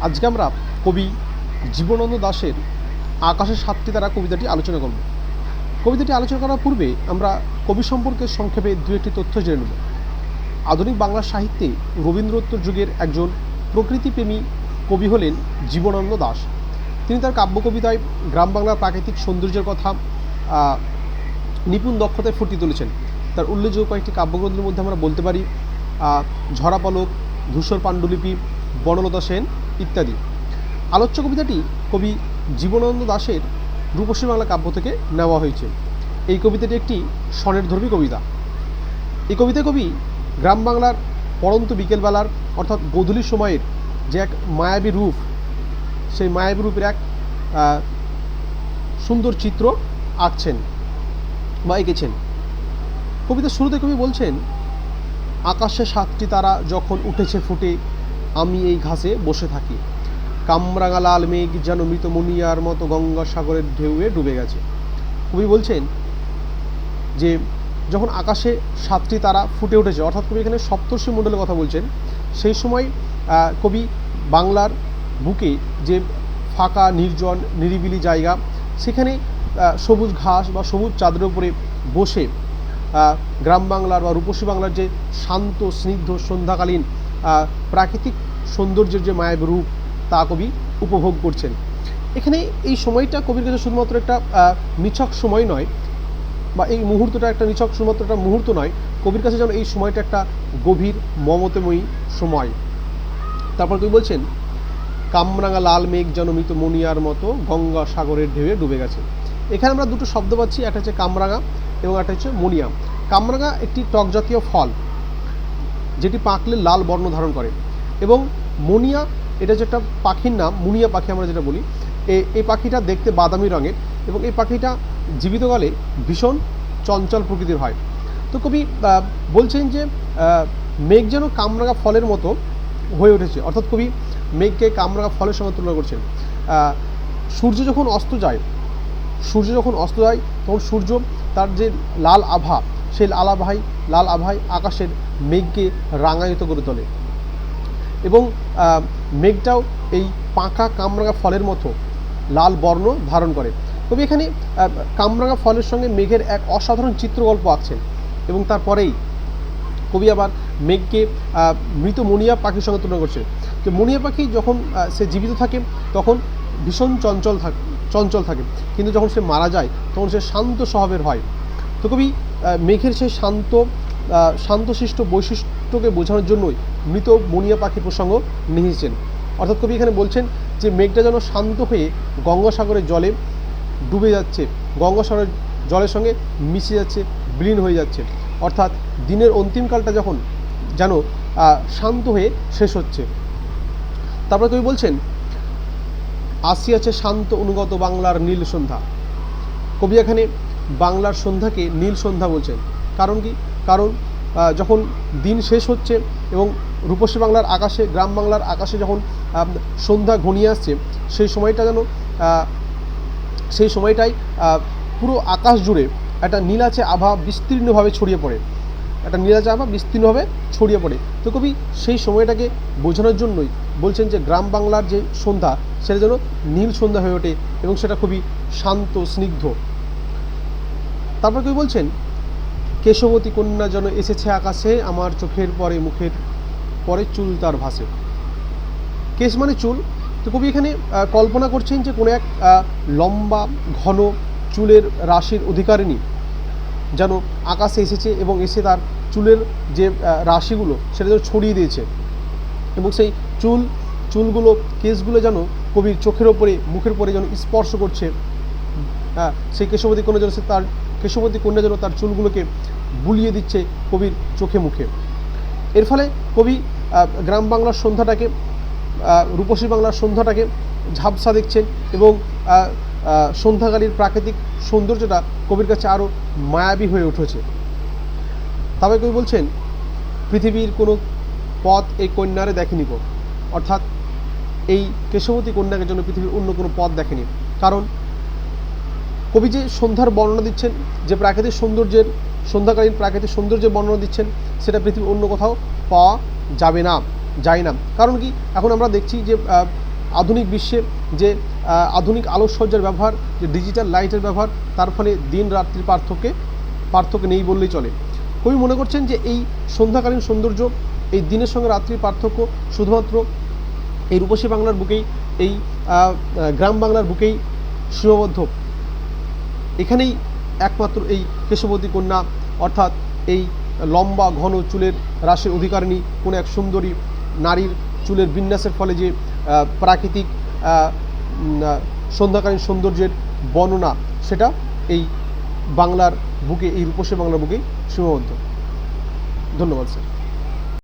আজকে আমরা কবি জীবনানন্দ দাশের আকাশের সাতটি তারা কবিতাটি আলোচনা করব। কবিতাটি আলোচনা করার পূর্বে আমরা কবি সম্পর্কে সংক্ষেপে দু একটি তথ্য জেনে নেব। আধুনিক বাংলা সাহিত্যে রবীন্দ্রোত্তর যুগের একজন প্রকৃতিপ্রেমী কবি হলেন জীবনানন্দ দাশ। তিনি তার কাব্য কবিতায় গ্রাম বাংলার প্রাকৃতিক সৌন্দর্যের কথা নিপুণ দক্ষতায় ফুটিয়ে তুলেছেন। তার উল্লেখযোগ্য কয়েকটি কাব্যগ্রন্থের মধ্যে আমরা বলতে পারি ঝরা পলক, ধূসর পাণ্ডুলিপি, বনলতা সেন ইত্যাদি। আলোচ্য কবিতাটি কবি জীবনানন্দ দাশের রূপসী বাংলা কাব্য থেকে নেওয়া হয়েছে। এই কবিতাটি একটি স্বনির্ধর্মী কবিতা। এই কবিতায় কবি গ্রাম বাংলার পড়ন্ত বিকেলবেলার অর্থাৎ গোধূলির সময়ের যে এক মায়াবী রূপ, সেই মায়াবী রূপের এক সুন্দর চিত্র আঁকছেন বা এঁকেছেন। কবিতার শুরুতে কবি বলছেন, আকাশে সাতটি তারা যখন উঠেছে ফুটে, আমি এই ঘাসে বসে থাকি। কামরাঙা লাল মেঘ যেন মৃত মুনিয়ার মতো গঙ্গাসাগরের ঢেউয়ে ডুবে গেছে। কবি বলছেন যে যখন আকাশে সাতটি তারা ফুটে উঠেছে, অর্থাৎ কবি এখানে সপ্তর্ষি মণ্ডলের কথা বলছেন। সেই সময় কবি বাংলার বুকে যে ফাঁকা নির্জন নিরিবিলি জায়গা, সেখানে সবুজ ঘাস বা সবুজ চাদরের উপরে বসে গ্রাম বাংলার বা রূপসী বাংলার যে শান্ত স্নিগ্ধ সন্ধ্যাকালীন প্রাকৃতিক সৌন্দর্যের যে মায়াবী রূপ, তা কবি উপভোগ করছেন। এখানে এই সময়টা কবির কাছে শুধুমাত্র একটা নিছক সময় নয়, বা এই মুহূর্তটা একটা নিছক শুধুমাত্র একটা মুহূর্ত নয়, কবির কাছে যেন এই সময়টা একটা গভীর মমতাময়ী সময়। তারপর কবি বলছেন, কামরাঙা লাল মেঘ যেন মৃত মনিয়ার মতো গঙ্গা সাগরের ঢেউয়ে ডুবে গেছে। এখানে আমরা দুটো শব্দ পাচ্ছি, একটা হচ্ছে কামরাঙা এবং একটা হচ্ছে মনিয়া। কামরাঙা একটি টক জাতীয় ফল, যেটি পাকলে লাল বর্ণ ধারণ করে, এবং মনিয়া এটা হচ্ছে একটা পাখির নাম, মুনিয়া পাখি আমরা যেটা বলি। এই পাখিটা দেখতে বাদামি রঙের এবং এই পাখিটা জীবিতকালে ভীষণ চঞ্চল প্রকৃতির হয়। তো কবি বলছেন যে মেঘ যেন কামরাঙা ফলের মতো হয়ে উঠেছে, অর্থাৎ কবি মেঘকে কামরাঙা ফলের সঙ্গে তুলনা করছেন। সূর্য যখন অস্ত যায় তখন সূর্য তার যে লাল আভা, সেই লাল আভায় আকাশের মেঘকে রাঙায়িত করে তোলে, এবং মেঘটাও এই পাকা কামরাঙা ফলের মতো লাল বর্ণ ধারণ করে। তবে এখানে কামরাঙা ফলের সঙ্গে মেঘের এক অসাধারণ চিত্রকল্প আঁকছেন, এবং তারপরেই কবি আবার মেঘকে মৃত মনিয়া পাখির সঙ্গে তুলনা করছেন। যে মনিয়া পাখি যখন সে জীবিত থাকে তখন ভীষণ চঞ্চল থাকে, কিন্তু যখন সে মারা যায় তখন সে শান্ত স্বভাবের হয়। তো কবি মেঘের সেই শান্তশিষ্ট বৈশিষ্ট্যকে বোঝানোর জন্যই মৃত মনিয়া পাখির প্রসঙ্গ নিয়েছেন। অর্থাৎ কবি এখানে বলছেন যে মেঘটা যেন শান্ত হয়ে গঙ্গাসাগরের জলে ডুবে যাচ্ছে, গঙ্গাসাগরের জলের সঙ্গে মিশে যাচ্ছে, বিলীন হয়ে যাচ্ছে। অর্থাৎ দিনের অন্তিমকালটা যখন যেন শান্ত হয়ে শেষ হচ্ছে। তারপরে কবি বলছেন, আসিয়াছে শান্ত অনুগত বাংলার নীল সন্ধ্যা। কবি এখানে বাংলার সন্ধ্যাকে নীল সন্ধ্যা বলছেন। কারণ কি? কারণ যখন দিন শেষ হচ্ছে এবং রূপসী বাংলার আকাশে, গ্রাম বাংলার আকাশে যখন সন্ধ্যা ঘনিয়ে আসছে, সেই সময়টাই পুরো আকাশ জুড়ে একটা নীলাচে আভা বিস্তীর্ণভাবে ছড়িয়ে পড়ে। তো কবি সেই সময়টাকে বোঝানোর জন্যই বলছেন যে গ্রাম বাংলার যে সন্ধ্যা, সেটা যেন নীল সন্ধ্যা হয়ে ওঠে এবং সেটা খুবই শান্ত স্নিগ্ধ। তারপর কবি বলছেন, কেশবতী কন্যা যেন এসেছে আকাশে, আমার চোখের পরে মুখের পরে চুল তার ভাসে। কেশ মানে চুল। তো কবি এখানে কল্পনা করছেন যে কোনো এক লম্বা ঘন চুলের রাশির অধিকারিণী যেন আকাশে এসেছে এবং এসে তার চুলের যে রাশিগুলো সেটা যেন ছড়িয়ে দিয়েছে, এবং সেই চুলগুলো কেশগুলো যেন কবির চোখের ওপরে মুখের পরে যেন স্পর্শ করছে। সেই কেশবতী কন্যা যেন তার চুলগুলোকে বুলিয়ে দিচ্ছে কবির চোখে মুখে। এর ফলে কবি গ্রাম বাংলার সন্ধ্যাটাকে, রূপসী বাংলার সন্ধ্যাটাকে ঝাপসা দেখছেন, এবং সন্ধ্যাকালীর প্রাকৃতিক সৌন্দর্যটা কবির কাছে আরও মায়াবী হয়ে উঠেছে। তবে কবি বলছেন, পৃথিবীর কোনো পথ এই কন্যারে দেখেনি গো। অর্থাৎ এই কেশবতী কন্যাকে জন্য পৃথিবীর অন্য কোনো পথ দেখেনি। কারণ কবি যে সন্ধ্যার বর্ণনা দিচ্ছেন, যে সন্ধ্যাকালীন প্রাকৃতিক সৌন্দর্যের বর্ণনা দিচ্ছেন, সেটা পৃথিবীর অন্য কোথাও পাওয়া যায় না। কারণ কি? এখন আমরা দেখছি যে আধুনিক বিশ্বে যে আধুনিক আলোকসজ্জার ব্যবহার, যে ডিজিটাল লাইটের ব্যবহার, তার ফলে দিন রাত্রির পার্থক্য নেই বললেই চলে। কবি মনে করছেন যে এই সন্ধ্যাকালীন সৌন্দর্য, এই দিনের সঙ্গে রাত্রির পার্থক্য শুধুমাত্র এই রূপসী বাংলার বুকেই, এই গ্রাম বাংলার বুকেই সীমাবদ্ধ। এখানেই একমাত্র এই কেশবতী কন্যা, অর্থাৎ এই লম্বা ঘন চুলের রাশের অধিকারিণী কোনো এক সুন্দরী নারীর চুলের বিন্যাসের ফলে যে প্রাকৃতিক সন্ধ্যাকালীন সৌন্দর্যের বর্ণনা, সেটা এই বাংলার বুকে, এই রূপসী বাংলার বুকেই সীমাবদ্ধ। ধন্যবাদ স্যার।